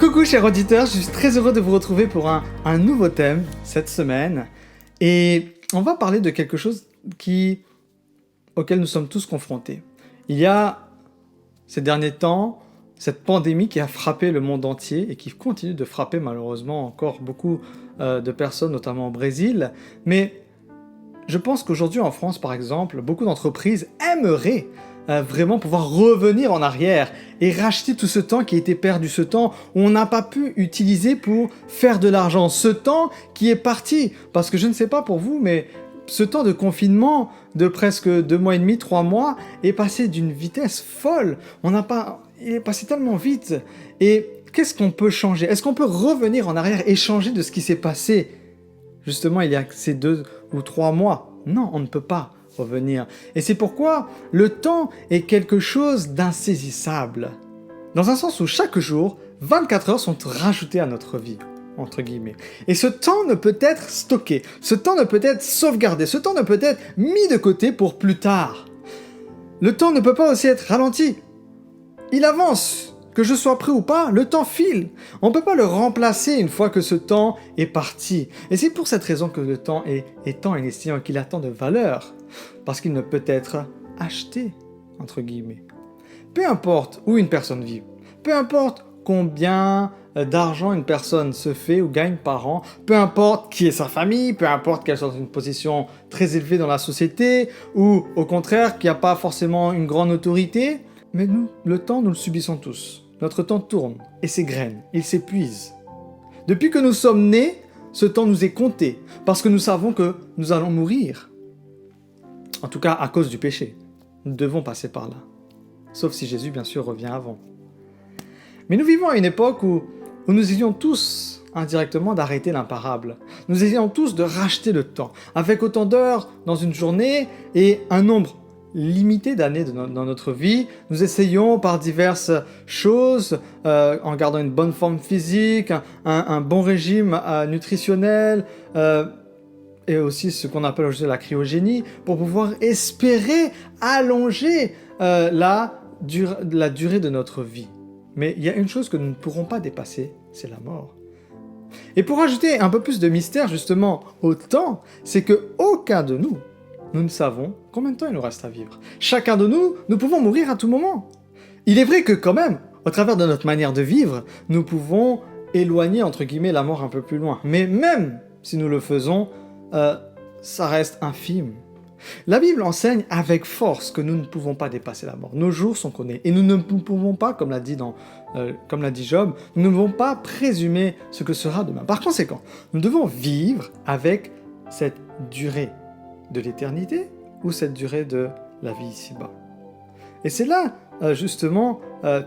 Coucou chers auditeurs, je suis très heureux de vous retrouver pour un nouveau thème cette semaine. Et on va parler de quelque chose auquel nous sommes tous confrontés. Il y a ces derniers temps cette pandémie qui a frappé le monde entier et qui continue de frapper malheureusement encore beaucoup de personnes, notamment au Brésil. Mais je pense qu'aujourd'hui en France par exemple, beaucoup d'entreprises aimeraient vraiment pouvoir revenir en arrière et racheter tout ce temps qui a été perdu, ce temps où on n'a pas pu utiliser pour faire de l'argent, ce temps qui est parti. Parce que je ne sais pas pour vous, mais ce temps de confinement de presque 2 mois et demi, 3 mois est passé d'une vitesse folle. Il est passé tellement vite. Et qu'est-ce qu'on peut changer? Est-ce qu'on peut revenir en arrière et changer de ce qui s'est passé justement il y a ces 2 ou 3 mois? Non, on ne peut pas revenir. Et c'est pourquoi le temps est quelque chose d'insaisissable. Dans un sens où chaque jour, 24 heures sont rajoutées à notre vie, entre guillemets. Et ce temps ne peut être stocké, ce temps ne peut être sauvegardé, ce temps ne peut être mis de côté pour plus tard. Le temps ne peut pas aussi être ralenti. Il avance. Que je sois prêt ou pas, le temps file. On ne peut pas le remplacer une fois que ce temps est parti. Et c'est pour cette raison que le temps est tant inestimable et qu'il a tant de valeur. Parce qu'il ne peut être acheté, entre guillemets. Peu importe où une personne vit, peu importe combien d'argent une personne se fait ou gagne par an, peu importe qui est sa famille, peu importe qu'elle soit dans une position très élevée dans la société, ou au contraire qu'il n'y a pas forcément une grande autorité, mais nous, le temps, nous le subissons tous. Notre temps tourne et s'égrène, il s'épuise. Depuis que nous sommes nés, ce temps nous est compté, parce que nous savons que nous allons mourir. En tout cas, à cause du péché. Nous devons passer par là. Sauf si Jésus, bien sûr, revient avant. Mais nous vivons à une époque où nous essayons tous, indirectement, d'arrêter l'imparable. Nous essayons tous de racheter le temps, avec autant d'heures dans une journée et un nombre limité d'années dans notre vie. Nous essayons par diverses choses, en gardant une bonne forme physique, un bon régime nutritionnel, et aussi ce qu'on appelle aujourd'hui la cryogénie, pour pouvoir espérer allonger la durée de notre vie. Mais il y a une chose que nous ne pourrons pas dépasser, c'est la mort. Et pour ajouter un peu plus de mystère justement au temps, c'est que aucun de nous ne savons combien de temps il nous reste à vivre. Chacun de nous pouvons mourir à tout moment. Il est vrai que quand même, au travers de notre manière de vivre, nous pouvons éloigner entre guillemets la mort un peu plus loin. Mais même si nous le faisons, ça reste infime. La Bible enseigne avec force que nous ne pouvons pas dépasser la mort. Nos jours sont comptés et nous ne pouvons pas, comme l'a dit Job, nous ne pouvons pas présumer ce que sera demain. Par conséquent, nous devons vivre avec cette durée de l'éternité ou cette durée de la vie ici-bas. Et c'est là, justement,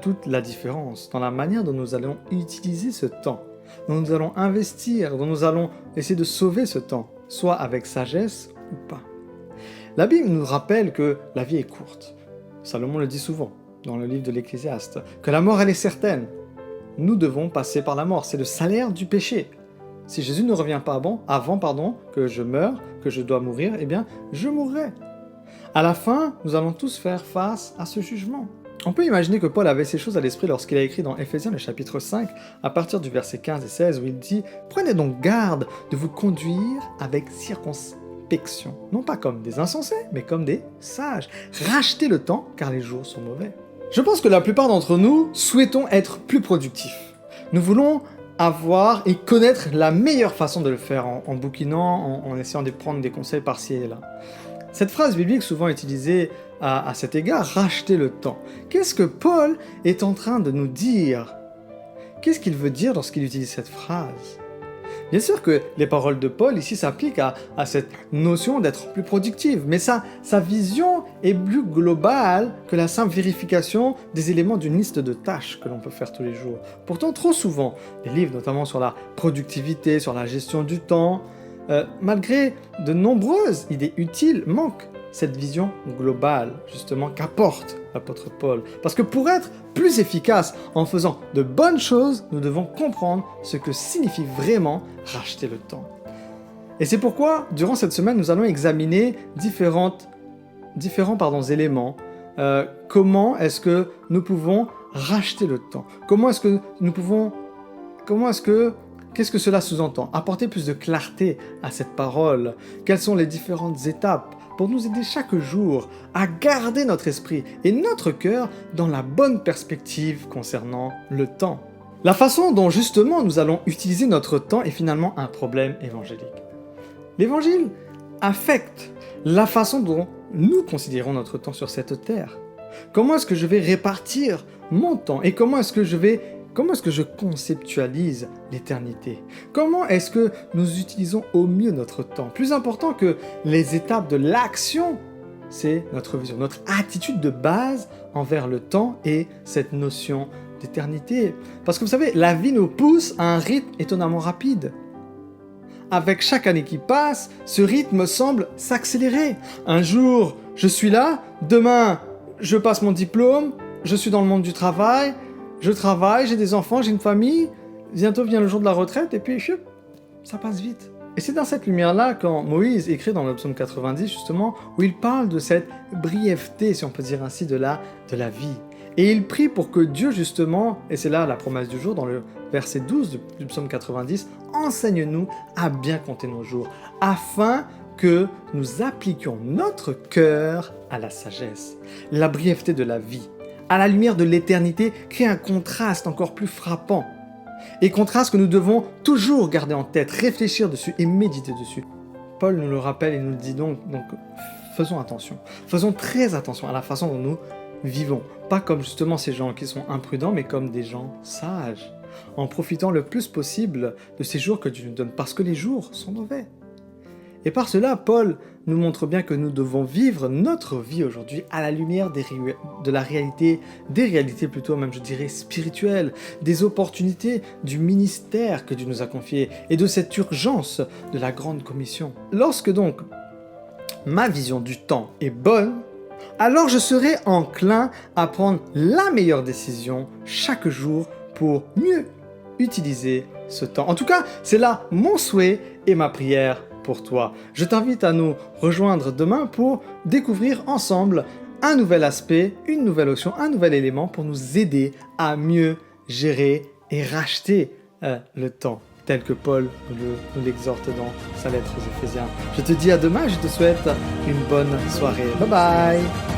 toute la différence dans la manière dont nous allons utiliser ce temps, dont nous allons investir, dont nous allons essayer de sauver ce temps, soit avec sagesse ou pas. La Bible nous rappelle que la vie est courte. Salomon le dit souvent dans le livre de l'Ecclésiaste, que la mort elle est certaine. Nous devons passer par la mort, c'est le salaire du péché. Si Jésus ne revient pas avant que je meure, que je dois mourir, eh bien, je mourrai. À la fin, nous allons tous faire face à ce jugement. On peut imaginer que Paul avait ces choses à l'esprit lorsqu'il a écrit dans Éphésiens le chapitre 5, à partir du verset 15 et 16, où il dit « Prenez donc garde de vous conduire avec circonspection, non pas comme des insensés, mais comme des sages. Rachetez le temps, car les jours sont mauvais. » Je pense que la plupart d'entre nous souhaitons être plus productifs. Nous voulons avoir et connaître la meilleure façon de le faire en bouquinant, en essayant de prendre des conseils par-ci et là. Cette phrase biblique souvent utilisée à cet égard, racheter le temps. Qu'est-ce que Paul est en train de nous dire? Qu'est-ce qu'il veut dire lorsqu'il utilise cette phrase? Bien sûr que les paroles de Paul ici s'appliquent à cette notion d'être plus productive, mais sa vision est plus globale que la simple vérification des éléments d'une liste de tâches que l'on peut faire tous les jours. Pourtant, trop souvent, les livres notamment sur la productivité, sur la gestion du temps, malgré de nombreuses idées utiles, manquent cette vision globale, justement, qu'apporte l'apôtre Paul. Parce que pour être plus efficace en faisant de bonnes choses, nous devons comprendre ce que signifie vraiment racheter le temps. Et c'est pourquoi, durant cette semaine, nous allons examiner différents éléments. Comment est-ce que nous pouvons racheter le temps? Comment est-ce que nous pouvons Qu'est-ce que cela sous-entend? Apporter plus de clarté à cette parole. Quelles sont les différentes étapes pour nous aider chaque jour à garder notre esprit et notre cœur dans la bonne perspective concernant le temps? La façon dont justement nous allons utiliser notre temps est finalement un problème évangélique. L'évangile affecte la façon dont nous considérons notre temps sur cette terre. Comment est-ce que je vais répartir mon temps et comment est-ce que je conceptualise l'éternité? Comment est-ce que nous utilisons au mieux notre temps? Plus important que les étapes de l'action, c'est notre vision, notre attitude de base envers le temps et cette notion d'éternité. Parce que vous savez, la vie nous pousse à un rythme étonnamment rapide. Avec chaque année qui passe, ce rythme semble s'accélérer. Un jour, je suis là, demain, je passe mon diplôme, je suis dans le monde du travail, je travaille, j'ai des enfants, j'ai une famille, bientôt vient le jour de la retraite, et puis ça passe vite. Et c'est dans cette lumière-là, quand Moïse écrit dans le psaume 90, justement, où il parle de cette brièveté, si on peut dire ainsi, de la vie. Et il prie pour que Dieu, justement, et c'est là la promesse du jour, dans le verset 12 du psaume 90, enseigne-nous à bien compter nos jours, afin que nous appliquions notre cœur à la sagesse. La brièveté de la vie, à la lumière de l'éternité, crée un contraste encore plus frappant. Et contraste que nous devons toujours garder en tête, réfléchir dessus et méditer dessus. Paul nous le rappelle et nous le dit donc faisons attention. Faisons très attention à la façon dont nous vivons. Pas comme justement ces gens qui sont imprudents, mais comme des gens sages. En profitant le plus possible de ces jours que Dieu nous donne, parce que les jours sont mauvais. Et par cela, Paul nous montre bien que nous devons vivre notre vie aujourd'hui à la lumière des réalités plutôt même je dirais spirituelles, des opportunités du ministère que Dieu nous a confié et de cette urgence de la grande commission. Lorsque donc ma vision du temps est bonne, alors je serai enclin à prendre la meilleure décision chaque jour pour mieux utiliser ce temps. En tout cas, c'est là mon souhait et ma prière pour toi. Je t'invite à nous rejoindre demain pour découvrir ensemble un nouvel aspect, une nouvelle option, un nouvel élément pour nous aider à mieux gérer et racheter le temps, tel que Paul nous l'exhorte dans sa lettre aux Éphésiens. Je te dis à demain, je te souhaite une bonne soirée. Bye bye!